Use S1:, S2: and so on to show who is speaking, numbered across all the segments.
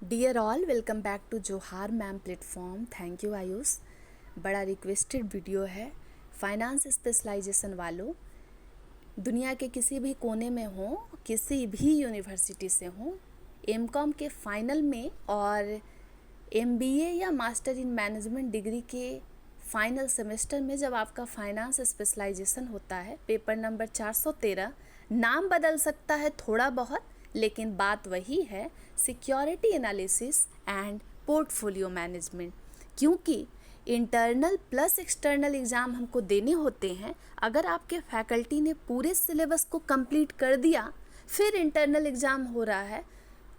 S1: Dear all, welcome back to Johar ma'am platform. Thank you Ayush. बड़ा requested video है। Finance specialization वालों, दुनिया के किसी भी कोने में हो, किसी भी यूनिवर्सिटी से हो, एमकॉम के फाइनल में और एमबीए या मास्टर इन मैनेजमेंट डिग्री के फाइनल सेमेस्टर में जब आपका फाइनेंस स्पेशलाइजेशन होता है, पेपर नंबर 413, नाम बदल सकता है थोड़ा बहुत, लेकिन बात वही है, security analysis and portfolio management. क्योंकि इंटरनल प्लस एक्सटर्नल एग्ज़ाम हमको देने होते हैं। अगर आपके फैकल्टी ने पूरे सिलेबस को कंप्लीट कर दिया, फिर इंटरनल एग्ज़ाम हो रहा है,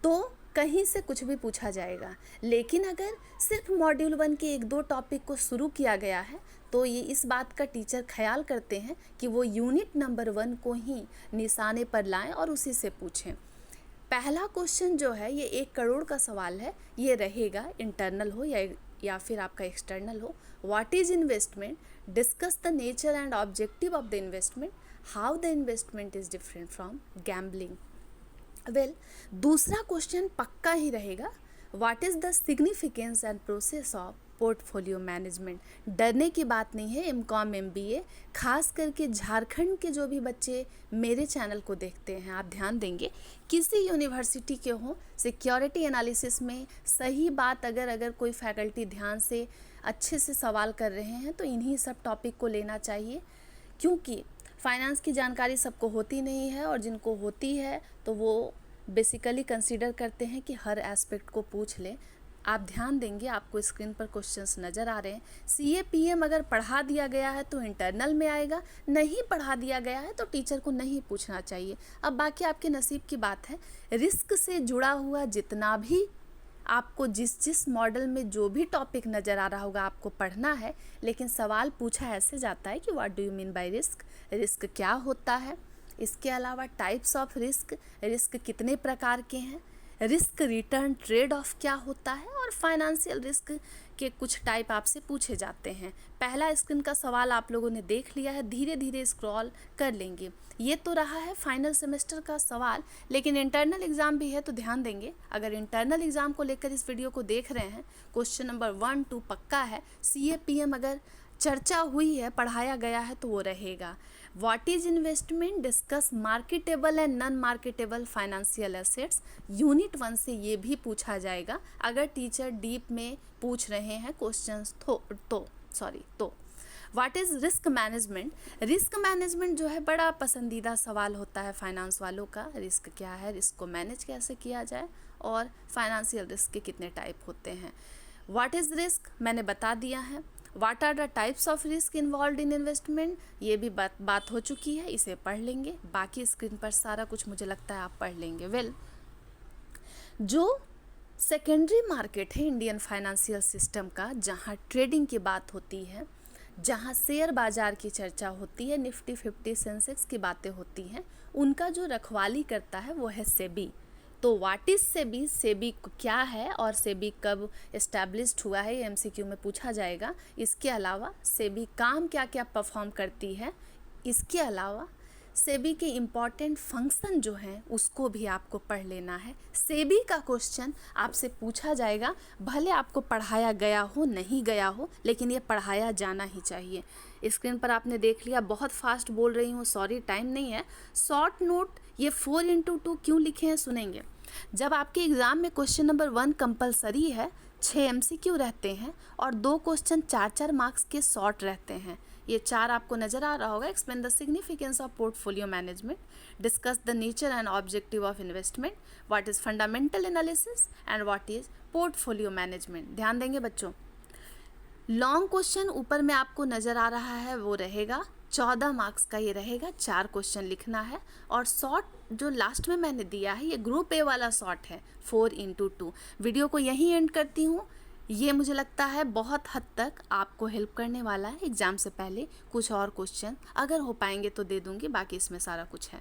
S1: तो कहीं से कुछ भी पूछा जाएगा। लेकिन अगर सिर्फ मॉड्यूल 1 के 1-2 टॉपिक को शुरू किया गया है, तो ये इस बात का टीचर ख्याल करते हैं कि वो यूनिट नंबर 1 को ही निशाने पर लाएं और उसी से पूछें। पहला क्वेश्चन जो है, ये 1 करोड़ का सवाल है। ये रहेगा, इंटरनल हो या फिर आपका एक्सटर्नल हो। What is investment, discuss the nature and objective of the investment, how the investment is different from gambling. Well, दूसरा क्वेश्चन पक्का ही रहेगा, what is the significance and process of portfolio management. डरने की बात नहीं है। एमकॉम एमबीए, खास करके झारखंड के जो भी बच्चे मेरे चैनल को देखते हैं, आप ध्यान देंगे, किसी यूनिवर्सिटी के हों, सिक्योरिटी एनालिसिस में सही बात अगर कोई फैकल्टी ध्यान से अच्छे से सवाल कर रहे हैं, तो इन्हीं सब टॉपिक को लेना चाहिए। क्योंकि फाइनेंस की जानकारी सबको होती नहीं है, और जिनको होती है तो वो बेसिकली कंसीडर करते हैं कि हर एस्पेक्ट को पूछ लें। आप ध्यान देंगे, आपको स्क्रीन पर क्वेश्चंस नज़र आ रहे हैं। सीए पीएम अगर पढ़ा दिया गया है तो इंटरनल में आएगा, नहीं पढ़ा दिया गया है तो टीचर को नहीं पूछना चाहिए। अब बाकी आपके नसीब की बात है। रिस्क से जुड़ा हुआ जितना भी आपको जिस मॉडल में जो भी टॉपिक नज़र आ रहा होगा, आपको पढ़ना है। लेकिन सवाल पूछा ऐसे जाता है कि what do you mean by risk, risk क्या होता है। इसके अलावा टाइप्स ऑफ रिस्क, रिस्क कितने प्रकार के हैं, रिस्क रिटर्न ट्रेड ऑफ क्या होता है, और फाइनेंशियल रिस्क के कुछ टाइप आपसे पूछे जाते हैं। पहला स्क्रीन का सवाल आप लोगों ने देख लिया है, धीरे धीरे स्क्रॉल कर लेंगे। ये तो रहा है फाइनल सेमेस्टर का सवाल, लेकिन इंटरनल एग्ज़ाम भी है, तो ध्यान देंगे। अगर इंटरनल एग्ज़ाम को लेकर इस वीडियो को देख रहे हैं, क्वेश्चन नंबर 1-2 पक्का है। सीए पीएम अगर चर्चा हुई है, पढ़ाया गया है, तो वो रहेगा। What is investment, discuss marketable and non marketable financial assets. Unit 1 से ये भी पूछा जाएगा अगर टीचर डीप में पूछ रहे हैं क्वेश्चंस तो what is risk management. Risk management जो है बड़ा पसंदीदा सवाल होता है फाइनेंस वालों का। रिस्क क्या है, रिस्क को मैनेज कैसे किया जाए, और फाइनेंशियल रिस्क के कितने टाइप होते हैं। व्हाट इज़ रिस्क मैंने बता दिया है। What are the types of risk involve in investment, ये भी बात हो चुकी है, इसे पढ़ लेंगे। बाकी स्क्रीन पर सारा कुछ मुझे लगता है आप पढ़ लेंगे। वेल, जो सेकेंडरी मार्केट है इंडियन फाइनेंशियल सिस्टम का, जहाँ ट्रेडिंग की बात होती है, जहाँ शेयर बाजार की चर्चा होती है, निफ्टी 50 सेंसेक्स की बातें होती हैं, उनका जो रखवाली करता है वो है सेबी। तो व्हाट इज सेबी, सेबी क्या है और सेबी कब इस्टेब्लिश्ड हुआ है, ये एमसीक्यू में पूछा जाएगा। इसके अलावा सेबी काम क्या क्या परफॉर्म करती है, इसके अलावा सेबी के इम्पॉर्टेंट फंक्शन जो हैं उसको भी आपको पढ़ लेना है। सेबी का क्वेश्चन आपसे पूछा जाएगा, भले आपको पढ़ाया गया हो नहीं गया हो, लेकिन ये पढ़ाया जाना ही चाहिए। स्क्रीन पर आपने देख लिया, बहुत फास्ट बोल रही हूँ, सॉरी, टाइम नहीं है। शॉर्ट नोट ये 4x2 क्यों लिखे हैं सुनेंगे। जब आपके एग्ज़ाम में क्वेश्चन नंबर 1 कंपलसरी है, 6 एमसीक्यू रहते हैं, और 2 क्वेश्चन 4-4 मार्क्स के शॉर्ट रहते हैं। ये 4 आपको नज़र आ रहा होगा। Explain the significance of portfolio management, discuss the nature and objective of investment, what is fundamental analysis and what is portfolio management. ध्यान देंगे बच्चों। लॉन्ग क्वेश्चन ऊपर में आपको नज़र आ रहा है, वो रहेगा 14 मार्क्स का, ये रहेगा, 4 क्वेश्चन लिखना है। और शॉर्ट जो लास्ट में मैंने दिया है, ये ग्रुप ए वाला शॉर्ट है, 4x2। वीडियो को यहीं एंड करती हूँ। ये मुझे लगता है बहुत हद तक आपको हेल्प करने वाला है। एग्ज़ाम से पहले कुछ और क्वेश्चन अगर हो पाएंगे तो दे दूँगी, बाकी इसमें सारा कुछ है।